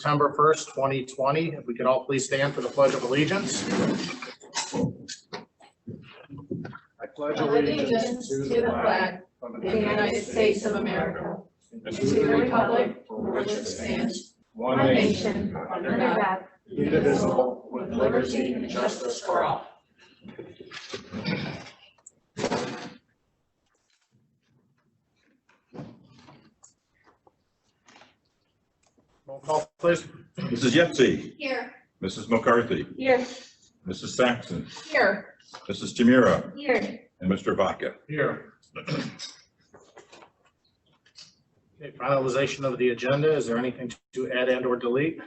September 1st, 2020. If we could all please stand for the Pledge of Allegiance. I pledge allegiance to the flag of the United States of America and to the republic for which it stands, one nation, under God, indivisible, with liberty and justice for all. Roll call, please. Mrs. Yetsey. Here. Mrs. McCarthy. Here. Mrs. Saxon. Here. Mrs. Chimera. Here. And Mr. Vaca. Here. Okay, finalization of the agenda. Is there anything to add and or delete?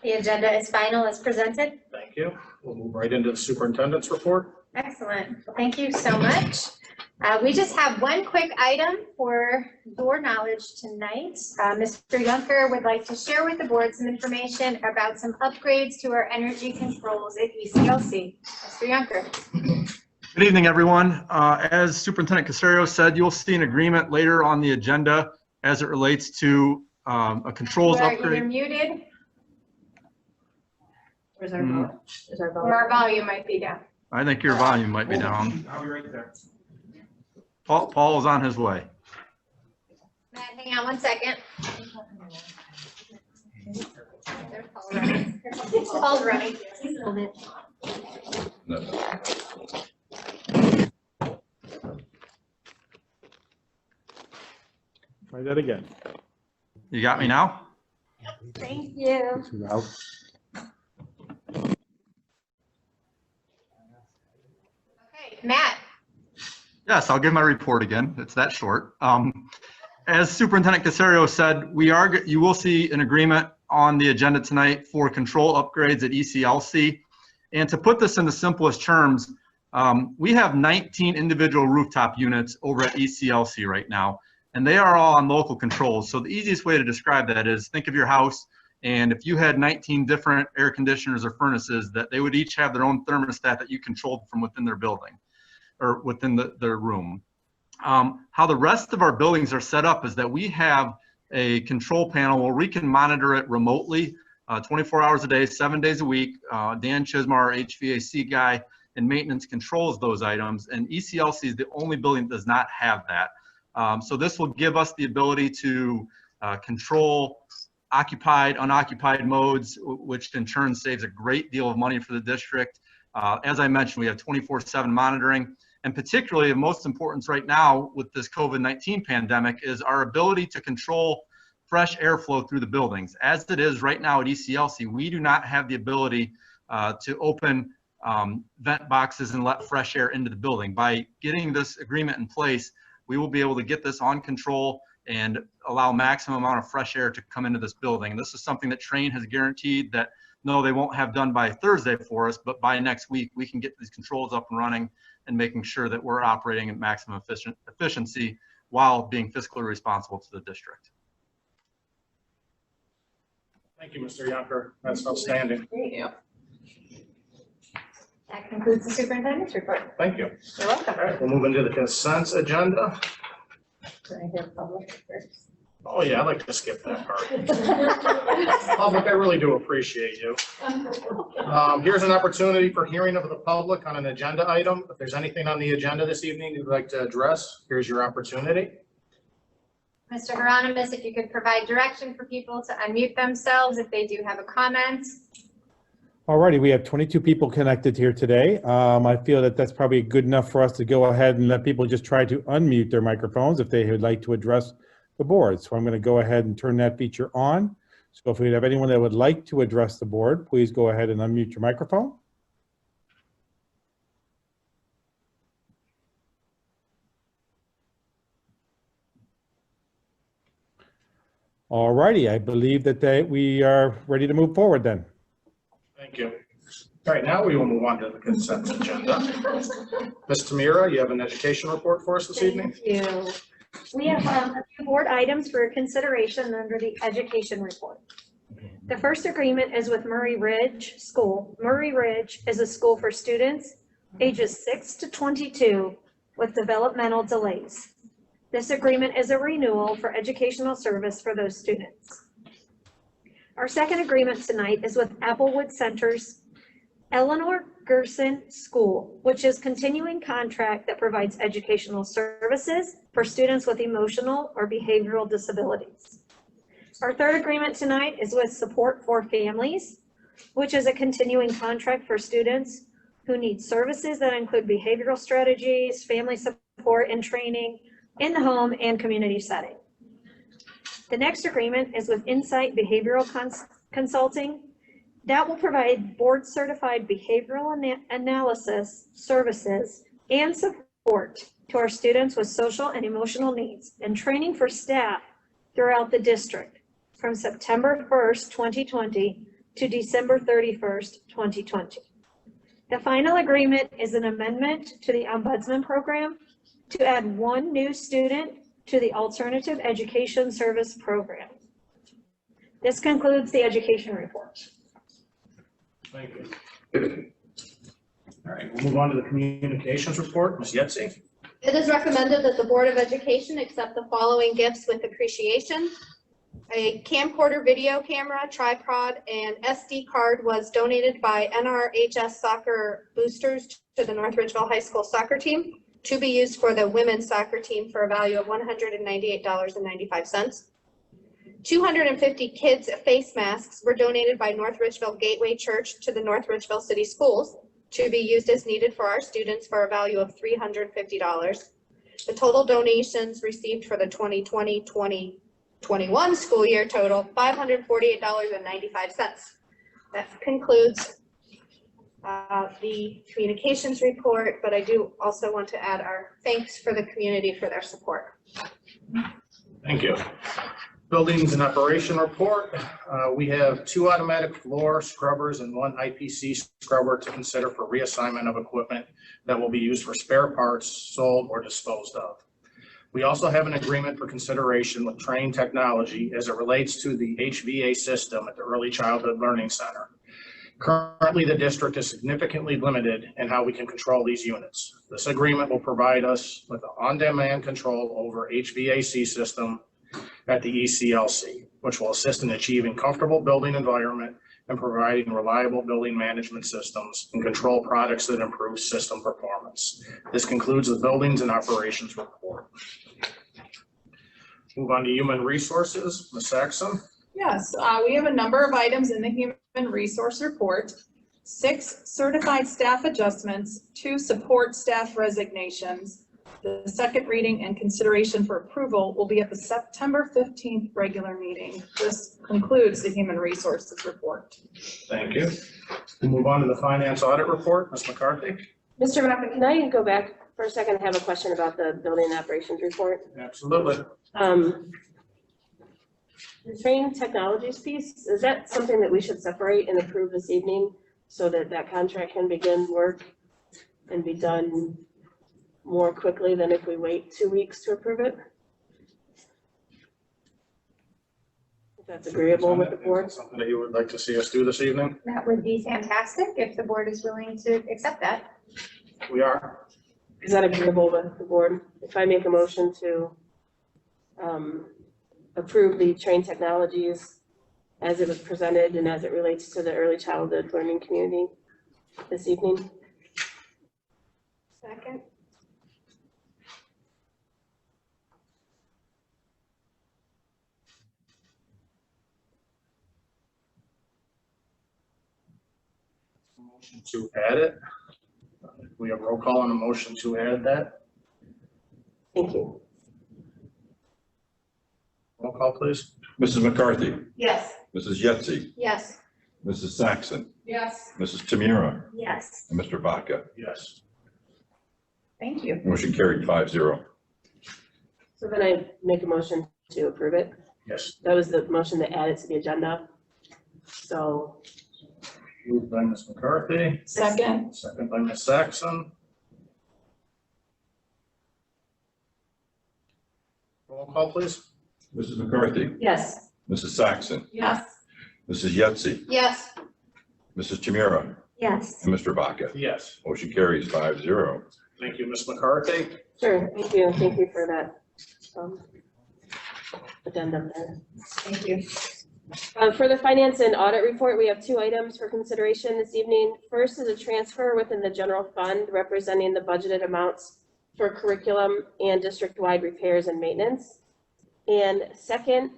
The agenda is final as presented. Thank you. We'll move right into the superintendent's report. Excellent. Thank you so much. We just have one quick item for your knowledge tonight. Mr. Juncker would like to share with the board some information about some upgrades to our energy controls at ECLC. Mr. Juncker. Good evening, everyone. As Superintendent Caserio said, you'll see an agreement later on the agenda as it relates to a controls upgrade. You're muted. Where's our volume? Is our volume? Or our volume might be down. I think your volume might be down. I'll be right there. Paul is on his way. Matt, hang on one second. There's Paul running. Paul's running. No. Try that again. You got me now? Thank you. Okay, Matt. Yes, I'll give my report again. It's that short. As Superintendent Caserio said, you will see an agreement on the agenda tonight for control upgrades at ECLC. And to put this in the simplest terms, we have 19 individual rooftop units over at ECLC right now, and they are all on local controls. So the easiest way to describe that is think of your house, and if you had 19 different air conditioners or furnaces, that they would each have their own thermostat that you controlled from within their building or within their room. How the rest of our buildings are set up is that we have a control panel where we can monitor it remotely 24 hours a day, 7 days a week. Dan Chismar, our HVAC guy, and maintenance controls those items, and ECLC is the only building that does not have that. So this will give us the ability to control occupied, unoccupied modes, which in turn saves a great deal of money for the district. As I mentioned, we have 24/7 monitoring, and particularly of most importance right now with this COVID-19 pandemic is our ability to control fresh airflow through the buildings. As it is right now at ECLC, we do not have the ability to open vent boxes and let fresh air into the building. By getting this agreement in place, we will be able to get this on control and allow maximum amount of fresh air to come into this building. And this is something that Trane has guaranteed that no, they won't have done by Thursday for us, but by next week, we can get these controls up and running and making sure that we're operating at maximum efficiency while being fiscally responsible to the district. Thank you, Mr. Juncker. That's outstanding. There you go. That concludes the superintendent's report. Thank you. You're welcome. All right, we'll move into the consent agenda. Can I hear public first? Oh yeah, I'd like to skip that part. Public, I really do appreciate you. Here's an opportunity for hearing of the public on an agenda item. If there's anything on the agenda this evening you'd like to address, here's your opportunity. Mr. Hieronymus, if you could provide direction for people to unmute themselves if they do have a comment. Alrighty, we have 22 people connected here today. I feel that that's probably good enough for us to go ahead and let people just try to unmute their microphones if they would like to address the board. So I'm going to go ahead and turn that feature on. So if we have anyone that would like to address the board, please go ahead and unmute your microphone. Alrighty, I believe that we are ready to move forward then. Thank you. All right, now we will move on to the consent agenda. Ms. Tamira, you have an education report for us this evening? Thank you. We have a few board items for consideration under the education report. The first agreement is with Murray Ridge School. Murray Ridge is a school for students ages 6 to 22 with developmental delays. This agreement is a renewal for educational service for those students. Our second agreement tonight is with Applewood Center's Eleanor Gerson School, which is continuing contract that provides educational services for students with emotional or behavioral disabilities. Our third agreement tonight is with Support for Families, which is a continuing contract for students who need services that include behavioral strategies, family support and training in the home and community setting. The next agreement is with Insight Behavioral Consulting. That will provide board-certified behavioral analysis services and support to our students with social and emotional needs and training for staff throughout the district from September 1st, 2020 to December 31st, 2020. The final agreement is an amendment to the Ombudsman Program to add one new student to the Alternative Education Service Program. This concludes the education report. Thank you. All right, we'll move on to the communications report. Ms. Yetsey? It is recommended that the Board of Education accept the following gifts with appreciation. A camcorder video camera, tripod, and SD card was donated by NRHS Soccer Boosters to the North Ridgeville High School soccer team to be used for the women's soccer team for a value of $198.95. 250 kids face masks were donated by North Ridgeville Gateway Church to the North Ridgeville City Schools to be used as needed for our students for a value of $350. The total donations received for the 2020-2021 school year total $548.95. That concludes the communications report, but I do also want to add our thanks for the community for their support. Thank you. Buildings and operation report. We have 2 automatic floor scrubbers and 1 IPC scrubber to consider for reassignment of equipment that will be used for spare parts sold or disposed of. We also have an agreement for consideration with Train Technology as it relates to the HVA system at the Early Childhood Learning Center. Currently, the district is significantly limited in how we can control these units. This agreement will provide us with on-demand control over HVAC system at the ECLC, which will assist in achieving comfortable building environment and providing reliable building management systems and control products that improve system performance. This concludes the buildings and operations report. Move on to human resources. Ms. Saxon? Yes, we have a number of items in the human resource report. 6 certified staff adjustments, 2 support staff resignations. The second reading and consideration for approval will be at the September 15th regular meeting. This concludes the human resources report. Thank you. We'll move on to the finance audit report. Ms. McCarthy? Mr. Rocca, can I go back for a second? I have a question about the building operations report. Absolutely. The Train Technologies piece, is that something that we should separate and approve this evening so that that contract can begin work and be done more quickly than if we wait 2 weeks to approve it? If that's agreeable with the board. Something that you would like to see us do this evening? That would be fantastic if the board is willing to accept that. We are. Is that agreeable with the board? If I make a motion to approve the Train Technologies as it was presented and as it relates to the early childhood learning community this evening. Second. Motion to add it. We have roll call on a motion to add that. Thank you. Roll call, please. Mrs. McCarthy, Yes. Mrs. Yetsey, Yes. Mrs. Saxon, Yes. Mrs. Tamira, Yes. and Mr. Vaca. Yes. Thank you. Motion carried 5-0. So then I make a motion to approve it. Yes. That was the motion to add it to the agenda. So Moved by Ms. McCarthy, Second. second by Ms. Saxon. Roll call, please. Mrs. McCarthy, yes. Mrs. Saxon, Yes. Mrs. Yetsey, Yes. Mrs. Tamira, Yes. and Mr. Vaca. Yes. Motion carries 5-0. Thank you, Ms. McCarthy. Sure, thank you. Thank you for that addendum there. Thank you. For the finance and audit report, we have two items for consideration this evening. First is a transfer within the general fund representing the budgeted amounts for curriculum and district-wide repairs and maintenance. And second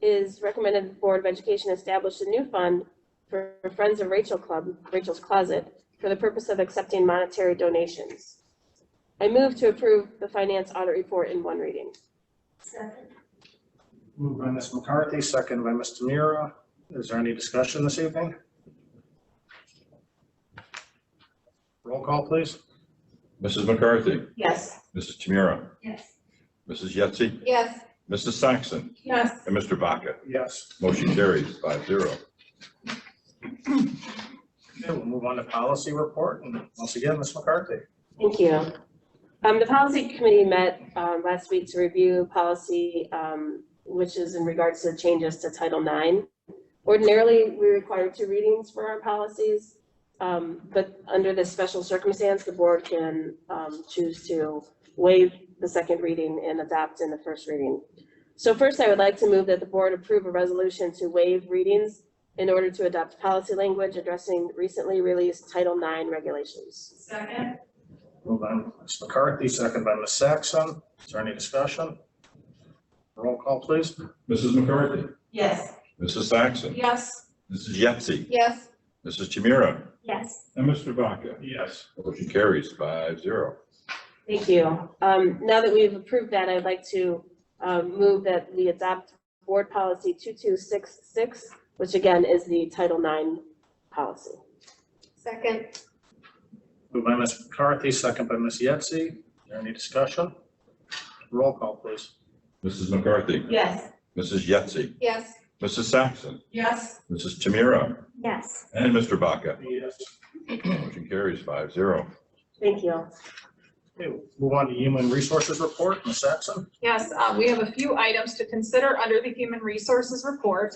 is recommended the Board of Education establish a new fund for Friends of Rachel Club, Rachel's Closet, for the purpose of accepting monetary donations. I move to approve the finance audit report in one reading. Moved by Ms. McCarthy, second by Ms. Tamira. Is there any discussion this evening? Roll call, please. Mrs. McCarthy, Yes. Mrs. Tamira, Yes. Mrs. Yetsey, Yes. Mrs. Saxon, Yes. and Mr. Vaca. Yes. Motion carries 5-0. Okay, we'll move on to policy report. And once again, Ms. McCarthy. Thank you. The policy committee met last week to review policy, which is in regards to changes to Title IX. Ordinarily, we require 2 readings for our policies, but under this special circumstance, the board can choose to waive the second reading and adopt in the first reading. So first, I would like to move that the board approve a resolution to waive readings in order to adopt policy language addressing recently released Title IX regulations. Second. Moved by Ms. McCarthy, second by Ms. Saxon. Is there any discussion? Roll call, please. Mrs. McCarthy, Yes. Mrs. Saxon, Yes. Mrs. Yetsey, Yes. Mrs. Tamira, Yes. and Mr. Vaca. Yes. Motion carries 5-0. Thank you. Now that we've approved that, I'd like to move that we adopt board policy 2266, which again is the Title IX policy. Second. Moved by Ms. McCarthy, second by Ms. Yetsey. Is there any discussion? Roll call, please. Mrs. McCarthy, Yes. Mrs. Yetsey, Yes. Mrs. Saxon, Yes. Mrs. Tamira, Yes. and Mr. Vaca. Yes. Motion carries 5-0. Thank you. Okay, we'll move on to human resources report. Ms. Saxon. Yes, we have a few items to consider under the Human Resources Report.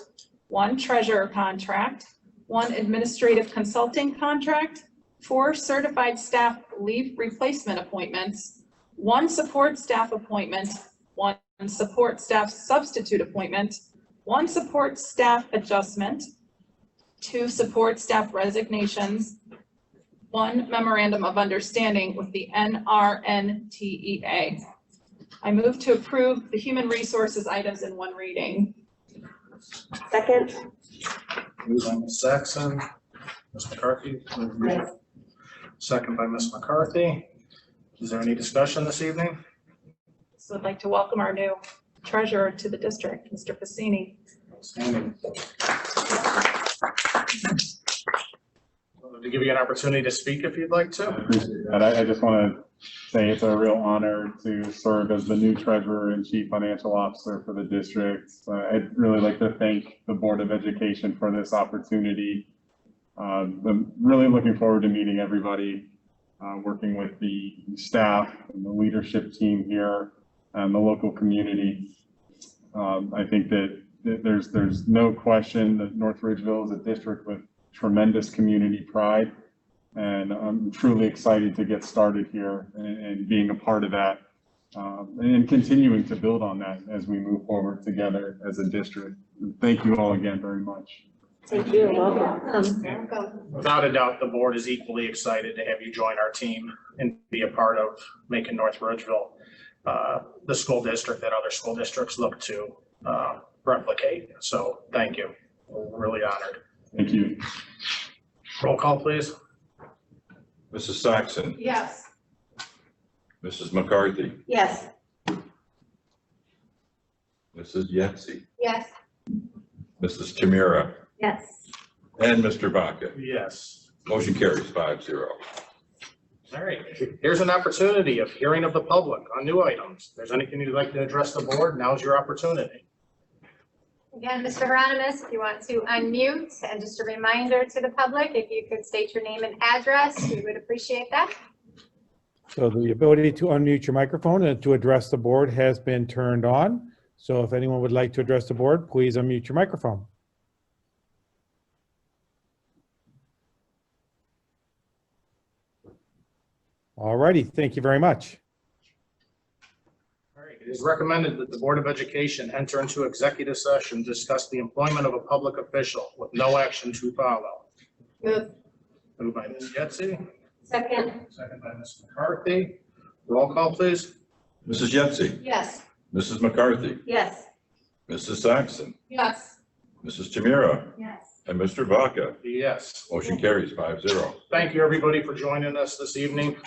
1 treasurer contract, 1 administrative consulting contract, 4 certified staff leave replacement appointments, 1 support staff appointment, 1 support staff substitute appointment, 1 support staff adjustment, 2 support staff resignations, 1 memorandum of understanding with the NRNTEA. I move to approve the human resources items in one reading. Second. Moved by Ms. Saxon. Ms. McCarthy. Second by Ms. McCarthy. Is there any discussion this evening? So I'd like to welcome our new treasurer to the district, Mr. Fassini. Outstanding. To give you an opportunity to speak if you'd like to. I appreciate that. I just want to say it's a real honor to serve as the new treasurer and chief financial officer for the district. I'd really like to thank the Board of Education for this opportunity. I'm really looking forward to meeting everybody, working with the staff and the leadership team here and the local community. I think that there's no question that North Ridgeville is a district with tremendous community pride, and I'm truly excited to get started here and being a part of that, and continuing to build on that as we move forward together as a district. Thank you all again very much. Thank you. Welcome. Without a doubt, the board is equally excited to have you join our team and be a part of making North Ridgeville the school district that other school districts look to replicate. So thank you. We're really honored. Thank you. Roll call, please. Mrs. Saxon, Yes. Mrs. McCarthy, Yes. Mrs. Yetsey, Yes. Mrs. Tamira, Yes. and Mr. Vaca. Yes. Motion carries 5-0. All right. Here's an opportunity of hearing of the public on new items. If there's anything you'd like to address the board, now's your opportunity. Again, Mr. Hieronymus, if you want to unmute, and just a reminder to the public, if you could state your name and address, we would appreciate that. So the ability to unmute your microphone and to address the board has been turned on. So if anyone would like to address the board, please unmute your microphone. All righty, thank you very much. All right. It is recommended that the Board of Education enter into executive session, discuss the employment of a public official with no action to follow. Move. Moved by Ms. Getzey, Second. second by Ms. McCarthy. Roll call, please. Mrs. Getzey, Yes. Mrs. McCarthy, Yes. Mrs. Saxon, Yes. Mrs. Chimera, Yes. and Mr. Vaca. Yes. Motion carries 5-0. Thank you, everybody, for joining us this evening.